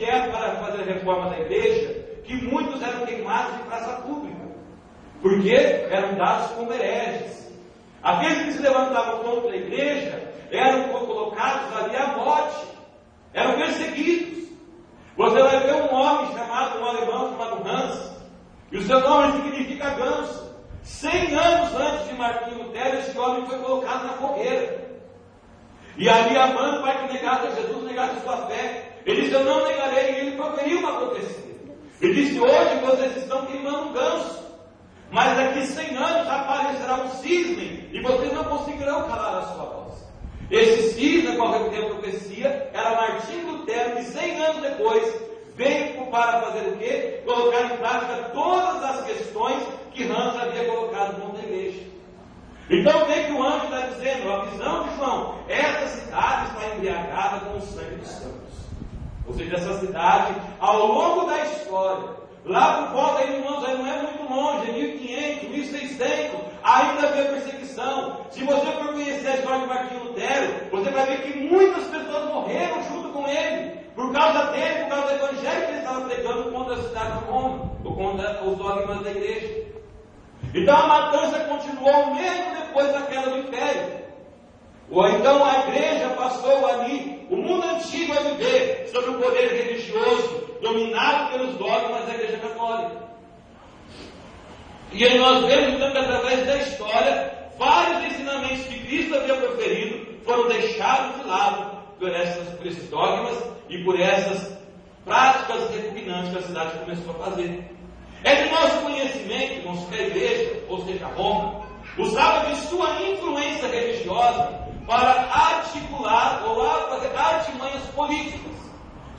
vieram para fazer a reforma da igreja, que muitos eram queimados em praça pública, porque eram dados como hereges. Aqueles que se levantavam contra a igreja eram colocados ali à morte, eram perseguidos. Você vai ver um homem um alemão chamado Hans, e o seu nome significa ganso. 100 anos antes de Martinho Lutero, esse homem foi colocado na fogueira. E ali amando para que negasse a Jesus, negasse a sua fé. Ele disse: eu não negarei. E ele proferiu uma profecia. Ele disse: hoje vocês estão queimando ganso, mas daqui 100 anos aparecerá um cisne e vocês não conseguirão calar a sua voz. Esse cisne, qual é a profecia, era Martinho Lutero, que 100 anos depois veio para fazer o quê? Colocar em prática todas as questões que Hans havia colocado contra a igreja. Então, o que o anjo está dizendo? A visão de João: essa cidade está embriagada com o sangue dos santos. Ou seja, essa cidade, ao longo da história, lá por volta, irmãos, não é muito longe, 1500, 1600, ainda havia perseguição. Se você for conhecer a história de Martinho Lutero, você vai ver que muitas pessoas morreram junto com ele, por causa dele, por causa do evangelho que ele estava pregando contra a cidade de Roma, ou contra os dogmas da igreja. Então a matança continuou mesmo depois da queda do império. Ou então a igreja passou ali, o mundo antigo a viver sob o poder religioso, dominado pelos dogmas da igreja católica. E aí nós vemos então que através da história, vários ensinamentos que Cristo havia proferido foram deixados de lado por esses dogmas e por essas práticas repugnantes que a cidade começou a fazer. É de nosso conhecimento, irmãos, que a igreja, ou seja, Roma, usava de sua influência religiosa para articular ou fazer artimanhas políticas.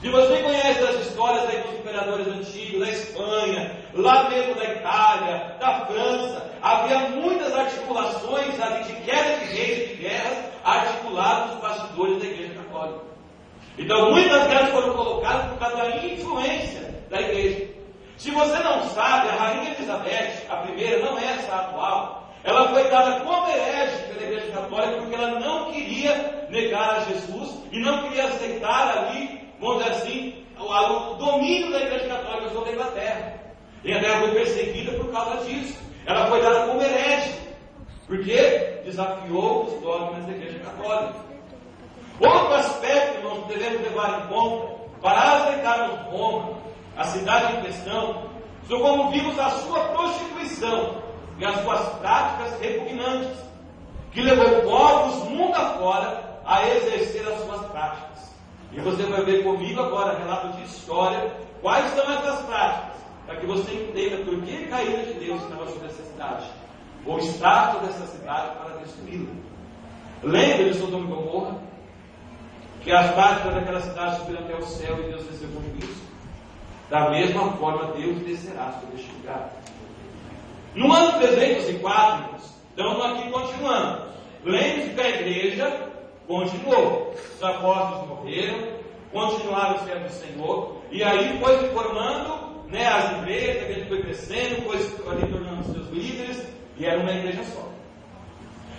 Se você conhece as histórias aí dos imperadores antigos, da Espanha, lá mesmo da Itália, da França, havia muitas articulações ali de queda de reis e de guerras articuladas nos bastidores da igreja católica. Então muitas guerras foram colocadas por causa da influência da igreja. Se você não sabe, a rainha Elizabeth, a primeira, não é essa atual, ela foi dada como herege pela igreja católica porque ela não queria negar a Jesus e não queria aceitar ali, vamos dizer assim, o domínio da igreja católica sobre a Inglaterra. E a Inglaterra foi perseguida por causa disso. Ela foi dada como herege, porque desafiou os dogmas da igreja católica. Outro aspecto que nós devemos levar em conta para aceitarmos Roma, a cidade em questão, são como vimos a sua prostituição e as suas práticas repugnantes, que levou povos mundo afora a exercer as suas práticas. E você vai ver comigo agora, relato de história, quais são essas práticas, para que você entenda por que a caída de Deus estava sobre essa cidade, ou está sobre essa cidade para destruí-la. Lembra de Sodoma e Gomorra? Que as práticas daquela cidade subiram até o céu e Deus recebeu um juízo. Da mesma forma, Deus descerá sobre este lugar. No ano 304, estamos aqui continuando. Lembre-se que a igreja continuou. Os apóstolos morreram, continuaram sendo do Senhor, e aí foi se formando as igrejas, a igreja foi crescendo, foi se tornando seus líderes, e era uma igreja só.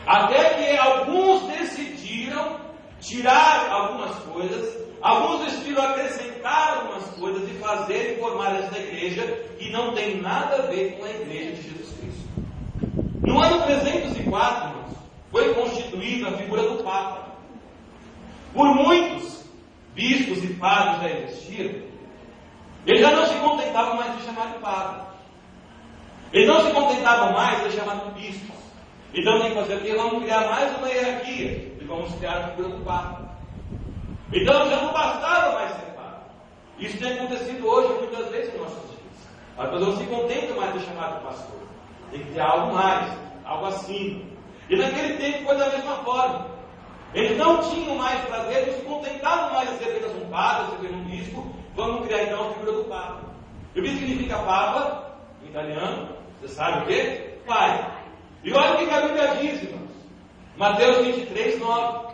Até que alguns decidiram tirar algumas coisas, alguns decidiram acrescentar algumas coisas e fazer e formar esta igreja que não tem nada a ver com a igreja de Jesus Cristo. No ano 304, irmãos, foi constituída a figura do Papa. Por muitos bispos e padres já existiram, eles já não se contentavam mais de chamar de padre. Eles não se contentavam mais de chamar de bispos. Então tem que fazer o quê? Vamos criar mais uma hierarquia e vamos criar a figura do Papa. Então já não bastava mais ser padre. Isso tem acontecido hoje muitas vezes em nossos dias. As pessoas não se contentam mais de chamar de pastor. Tem que ter algo mais, algo acima. E naquele tempo foi da mesma forma. Eles não tinham mais prazer, não se contentavam mais de ser apenas um padre, de ser apenas um bispo. Vamos criar então a figura do Papa. E o que significa Papa, em italiano? Você sabe o quê? Pai. E olha o que a Bíblia diz, irmãos. Mateus 23, 9.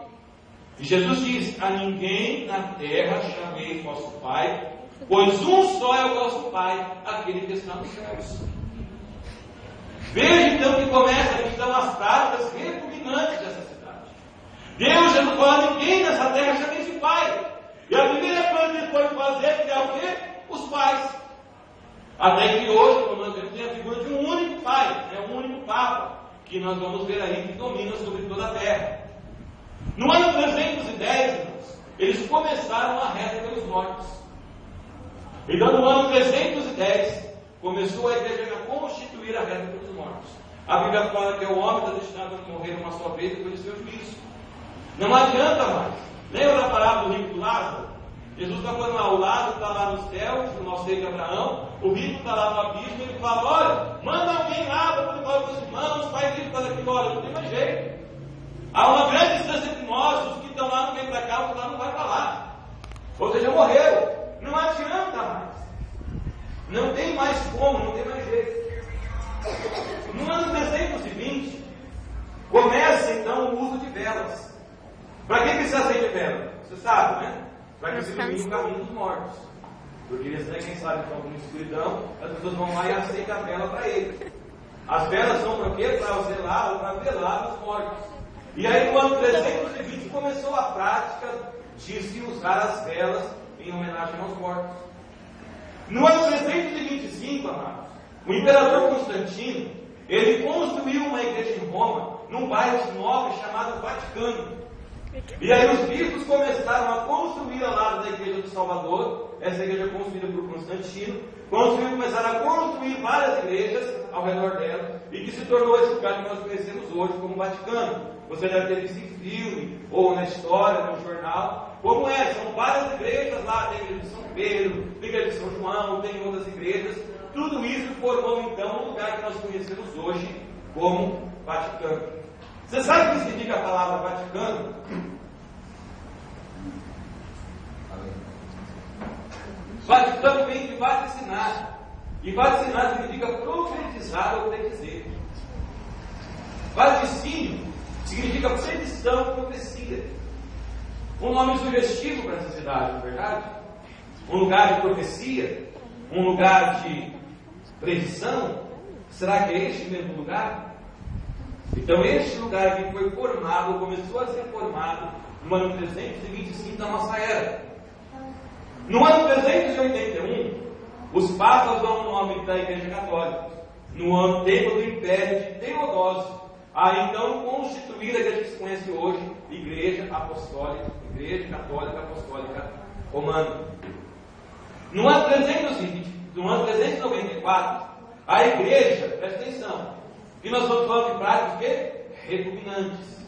E Jesus diz: a ninguém na terra chameis vosso Pai, pois um só é o vosso Pai, aquele que está nos céus. Veja então que começa aqui então as práticas repugnantes dessa cidade. Deus já não fala a ninguém nessa terra chameis de Pai. E a primeira coisa que ele foi fazer é criar Até que hoje, como nós vemos, tem a figura de um único pai, um único Papa, que nós vamos ver aí que domina sobre toda a terra. No ano 310, irmãos, eles começaram a reza pelos mortos. Então, no ano 310, começou a igreja a constituir a reza pelos mortos. A Bíblia fala que o homem está destinado a morrer uma só vez depois de seu juízo. Não adianta mais. Lembra da parábola do rico do Lázaro? Jesus está falando lá, o Lázaro está lá no céu, o nosso rei de Abraão, o rico está lá no abismo, e ele fala, olha, manda alguém lá para poder falar com os irmãos, o pai rico está daqui, olha, não tem mais jeito. Há uma grande distância entre nós, os que estão lá não vêm para cá, os que lá não vai para lá. Ou seja, morreram. Não adianta mais. Não tem mais como, não tem mais jeito. No ano 320, começa então o uso de velas. Para que precisa ser de vela? Você sabe, né? Para que se ilumine o caminho dos mortos. Porque eles, quem sabe, estão com escuridão, as pessoas vão lá e aceitam a vela para eles. As velas são para quê? Para zelar ou para velar os mortos. E aí no ano 320 começou a prática de se usar as velas em homenagem aos mortos. No ano 325, amados, o imperador Constantino, ele construiu uma igreja em Roma, num bairro nobre chamado Vaticano. E aí os bispos começaram a construir ao lado da igreja do Salvador, essa igreja construída por Constantino, começaram a construir várias igrejas ao redor dela, e que se tornou esse lugar que nós conhecemos hoje como Vaticano. Você deve ter visto em filme, ou na história, no jornal, como é, são várias igrejas lá, tem a igreja de São Pedro, tem a igreja de São João, tem outras igrejas, tudo isso formou então o lugar que nós conhecemos hoje como Vaticano. Você sabe o que significa a palavra Vaticano? Vaticano vem de vaticinar. E vaticinar significa profetizar ou predizer. Vaticínio significa predição, profecia. Um nome sugestivo para essa cidade, não é verdade? Um lugar de profecia, um lugar de predição. Será que é este mesmo lugar? Então este lugar aqui foi formado, começou a ser formado no ano 325 da nossa era. No ano 381, os papas dão o nome da Igreja Católica. No ano tempo do Império de Teodósio, a então constituída, que a gente conhece hoje, Igreja Apostólica, Igreja Católica Apostólica Romana. No ano 394, a Igreja, presta atenção, e nós vamos falar de práticas o quê? Repugnantes.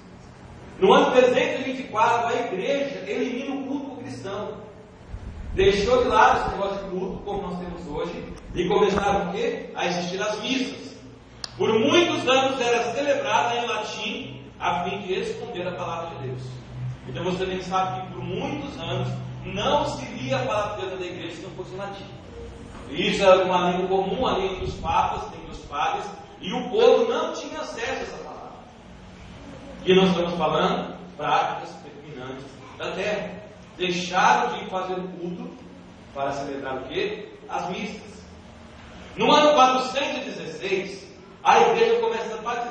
No ano 324, a Igreja elimina o culto cristão. Deixou de lado esse negócio de culto, como nós temos hoje, e começaram o quê? A existir as missas. Por muitos anos era celebrada em latim, a fim de esconder a palavra de Deus. Então você também sabe que por muitos anos não se lia a palavra de Deus da igreja se não fosse em latim. E isso era uma língua comum ali entre os papas, entre os padres, e o povo não tinha acesso a essa palavra. E nós estamos falando práticas repugnantes da terra. Deixaram de fazer o culto para celebrar o quê? As missas. No ano 416, a igreja começa a batizar